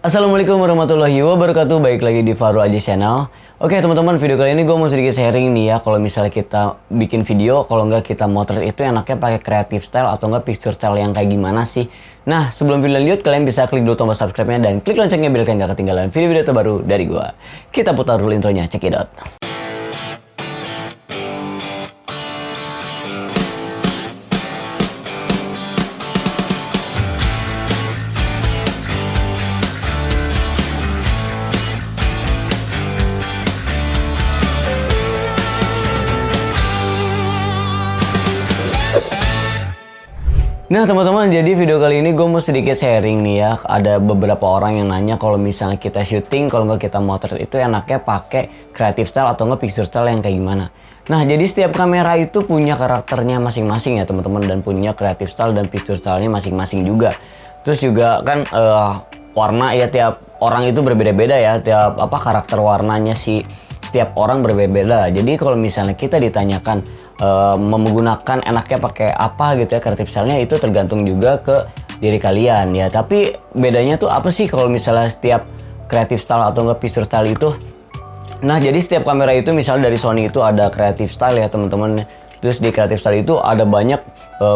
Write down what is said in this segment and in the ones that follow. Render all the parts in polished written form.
Assalamualaikum warahmatullahi wabarakatuh. Baik lagi di Faru Aji Channel. Oke teman-teman, video kali ini gue mau sedikit sharing nih ya. Kalau misalnya kita bikin video, kalau nggak kita motret itu enaknya pakai creative style atau nggak picture style yang kayak gimana sih? Nah, sebelum video lanjut, kalian bisa klik dulu tombol subscribe-nya dan klik loncengnya biar kalian nggak ketinggalan video-video terbaru dari gue. Kita putar dulu intronya, check it out. Nah teman-teman, jadi video kali ini gue mau sedikit sharing nih ya. Ada beberapa orang yang nanya kalau misalnya kita syuting, kalau nggak kita motret itu enaknya pakai creative style atau nggak picture style yang kayak gimana. Nah jadi setiap kamera itu punya karakternya masing-masing ya teman-teman, dan punya creative style dan picture stylenya masing-masing juga. Terus juga kan warna ya, tiap orang itu berbeda-beda ya, tiap karakter warnanya setiap orang berbeda-beda. Jadi kalau misalnya kita ditanyakan menggunakan enaknya pakai apa gitu ya creative style-nya, itu tergantung juga ke diri kalian ya. Tapi bedanya tuh apa sih kalau misalnya setiap creative style atau enggak picture style itu? Nah jadi setiap kamera itu misalnya dari Sony itu ada creative style ya teman-teman. Terus di creative style itu ada banyak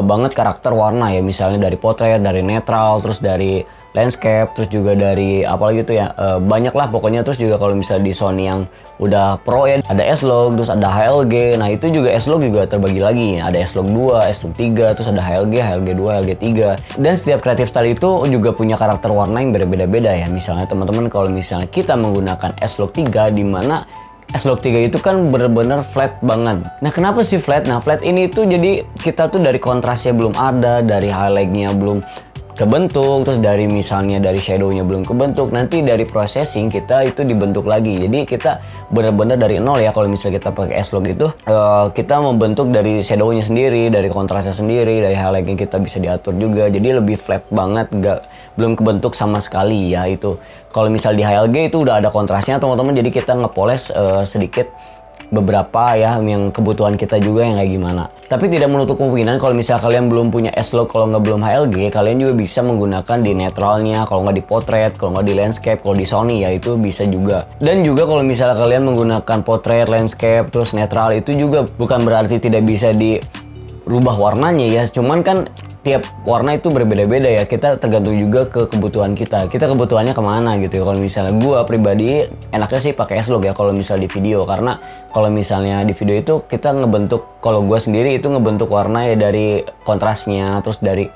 banget karakter warna ya, misalnya dari portrait, dari netral, terus dari landscape, terus juga dari apalagi itu ya, banyak lah pokoknya. Terus juga kalau misalnya di Sony yang udah pro ya, ada S-Log, terus ada HLG. Nah itu juga S-Log juga terbagi lagi, ada S-Log 2, S-Log 3, terus ada HLG, HLG 2, HLG 3. Dan setiap creative style itu juga punya karakter warna yang berbeda-beda ya. Misalnya teman-teman kalau misalnya kita menggunakan S-Log 3, di mana S-Log 3 itu kan bener-bener flat banget. Nah kenapa sih flat? Nah flat ini tuh jadi kita tuh dari kontrasnya belum ada, dari highlight-nya belum kebentuk, terus dari misalnya dari shadow-nya belum kebentuk, nanti dari processing kita itu dibentuk lagi. Jadi kita bener-bener dari nol ya. Kalau misalnya kita pakai S-Log itu kita membentuk dari shadow-nya sendiri, dari kontrasnya sendiri, dari highlight-nya kita bisa diatur juga. Jadi lebih flat banget, belum kebentuk sama sekali ya itu. Kalau misal di HLG itu udah ada kontrasnya teman-teman, jadi kita ngepoles sedikit beberapa ya yang kebutuhan kita juga yang kayak gimana. Tapi tidak menutup kemungkinan kalau misal kalian belum punya S-Log, kalau nggak belum HLG, kalian juga bisa menggunakan di netralnya, kalau nggak di portrait, kalau nggak di landscape, kalau di Sony ya itu bisa juga. Dan juga kalau misalnya kalian menggunakan portrait, landscape, terus netral, itu juga bukan berarti tidak bisa dirubah warnanya ya, cuman kan tiap warna itu berbeda-beda ya. Kita tergantung juga ke kebutuhan kita kebutuhannya kemana gitu ya. Kalau misalnya gua pribadi enaknya sih pakai S-Log ya kalau misal di video, karena kalau misalnya di video itu kita ngebentuk, kalau gua sendiri itu ngebentuk warna ya dari kontrasnya, terus dari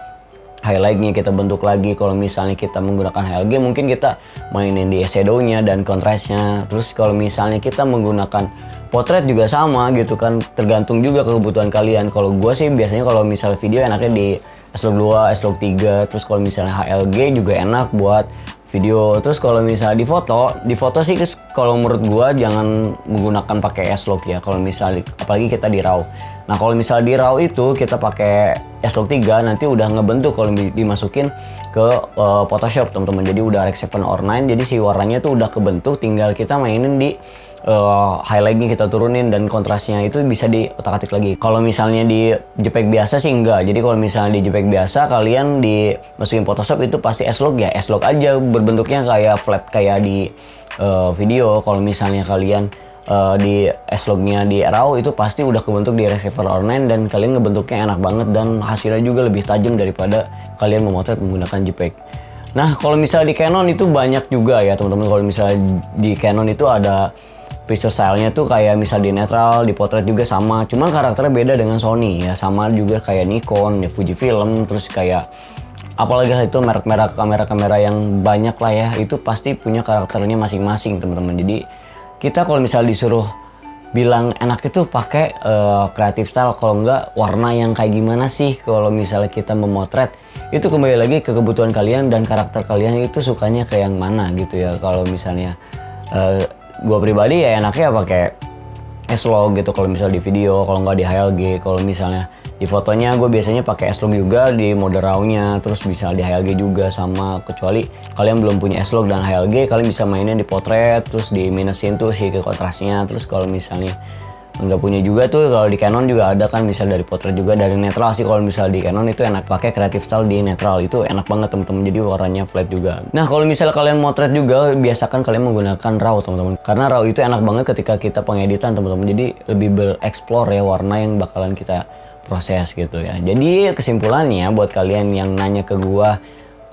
highlight-nya kita bentuk lagi. Kalau misalnya kita menggunakan HLG mungkin kita mainin di shadow-nya dan kontrasnya. Terus kalau misalnya kita menggunakan potret juga sama gitu kan, tergantung juga ke kebutuhan kalian. Kalau gue sih biasanya kalau misal video enaknya di S-Log 2, S-Log 3, terus kalau misalnya HLG juga enak buat video. Terus kalau misalnya di foto sih kalau menurut gue jangan menggunakan pakai S-Log ya, kalau misalnya apalagi kita di RAW. Nah kalau misalnya di RAW itu kita pakai S-Log 3 nanti udah ngebentuk kalau dimasukin ke Photoshop teman-teman. Jadi udah Rec 7 or 9, jadi si warnanya tuh udah kebentuk, tinggal kita mainin di highlight-nya kita turunin dan kontrasnya itu bisa diotak-atik lagi. Kalau misalnya di JPEG biasa sih enggak. Jadi kalau misalnya di JPEG biasa kalian dimasukin Photoshop itu pasti S-Log ya, S-Log aja berbentuknya kayak flat kayak di video. Kalau misalnya kalian di S-Log-nya di RAW itu pasti udah kebentuk di Rec 7 or 9 dan kalian ngebentuknya enak banget dan hasilnya juga lebih tajam daripada kalian memotret menggunakan JPEG. Nah kalau misalnya di Canon itu banyak juga ya teman-teman. Kalau misalnya di Canon itu ada picture style-nya tuh kayak misal di netral, di portrait juga sama. Cuman karakternya beda dengan Sony ya, sama juga kayak Nikon, ya Fujifilm, terus kayak apalagi itu merek-merek kamera-kamera yang banyak lah ya, itu pasti punya karakternya masing-masing teman-teman. Jadi kita kalau misal disuruh bilang enak itu pakai creative style, kalau enggak warna yang kayak gimana sih kalau misalnya kita memotret, itu kembali lagi ke kebutuhan kalian dan karakter kalian itu sukanya kayak yang mana gitu ya. Kalau misalnya gue pribadi ya enaknya pakai S-Log gitu kalau misal di video, kalau nggak di HLG. Kalau misalnya di fotonya gue biasanya pakai S-Log juga di mode RAW-nya, terus bisa di HLG juga sama. Kecuali kalian belum punya S-Log dan HLG, kalian bisa mainin di portrait, terus di minusin tuh si ke kontrasnya. Terus kalau misalnya nggak punya juga tuh. Kalau di Canon juga ada kan, misal dari potret juga, dari netral sih. Kalau misal di Canon itu enak pakai creative style di netral, itu enak banget teman-teman, jadi warnanya flat juga. Nah kalau misal kalian motret juga, biasakan kalian menggunakan RAW teman-teman, karena RAW itu enak banget ketika kita pengeditan teman-teman, jadi lebih bereksplor ya warna yang bakalan kita proses gitu ya. Jadi kesimpulannya buat kalian yang nanya ke gua,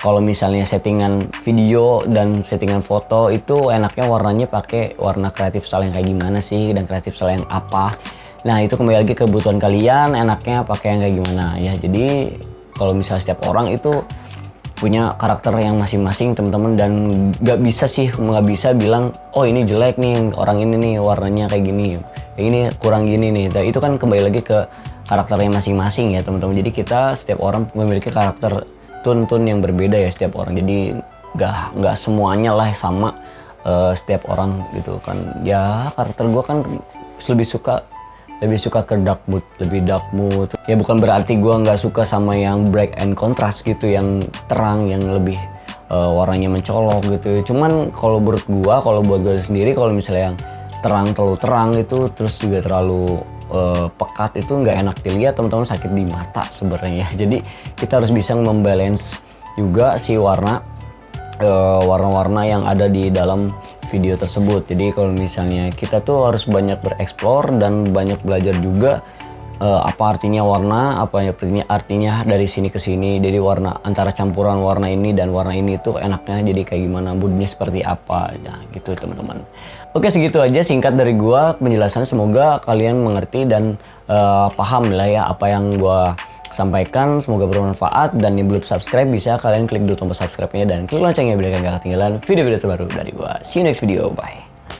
kalau misalnya settingan video dan settingan foto itu enaknya warnanya pakai warna creative style yang kayak gimana sih, dan creative style yang apa. Nah itu kembali lagi ke kebutuhan kalian, enaknya pakai yang kayak gimana ya. Jadi kalau misalnya setiap orang itu punya karakter yang masing-masing teman-teman, dan nggak bisa bilang oh ini jelek nih orang ini nih warnanya kayak gini, ini kurang gini nih. Dan itu kan kembali lagi ke karakternya masing-masing ya teman-teman. Jadi kita setiap orang memiliki karakter tone yang berbeda ya setiap orang, jadi nggak semuanya lah sama setiap orang gitu kan ya. Karakter gue kan lebih suka ke lebih dark mood ya, bukan berarti gue nggak suka sama yang bright and contrast gitu, yang terang, yang lebih warnanya mencolok gitu. Cuman kalau buat gue sendiri, kalau misalnya yang terlalu terang itu terus juga terlalu pekat, itu nggak enak dilihat teman-teman, sakit di mata sebenarnya. Jadi kita harus bisa membalance juga si warna-warna yang ada di dalam video tersebut. Jadi kalau misalnya kita tuh harus banyak bereksplor dan banyak belajar juga apa artinya warna, apa artinya dari sini ke sini. Jadi warna, antara campuran warna ini dan warna ini tuh enaknya jadi kayak gimana, moodnya seperti apa ya gitu teman-teman. Oke, segitu aja singkat dari gua penjelasannya, semoga kalian mengerti dan paham lah ya apa yang gua sampaikan, semoga bermanfaat. Dan yang belum subscribe bisa kalian klik dulu tombol subscribe-nya dan klik loncengnya biar kalian gak ketinggalan video-video terbaru dari gua. See you next video, bye.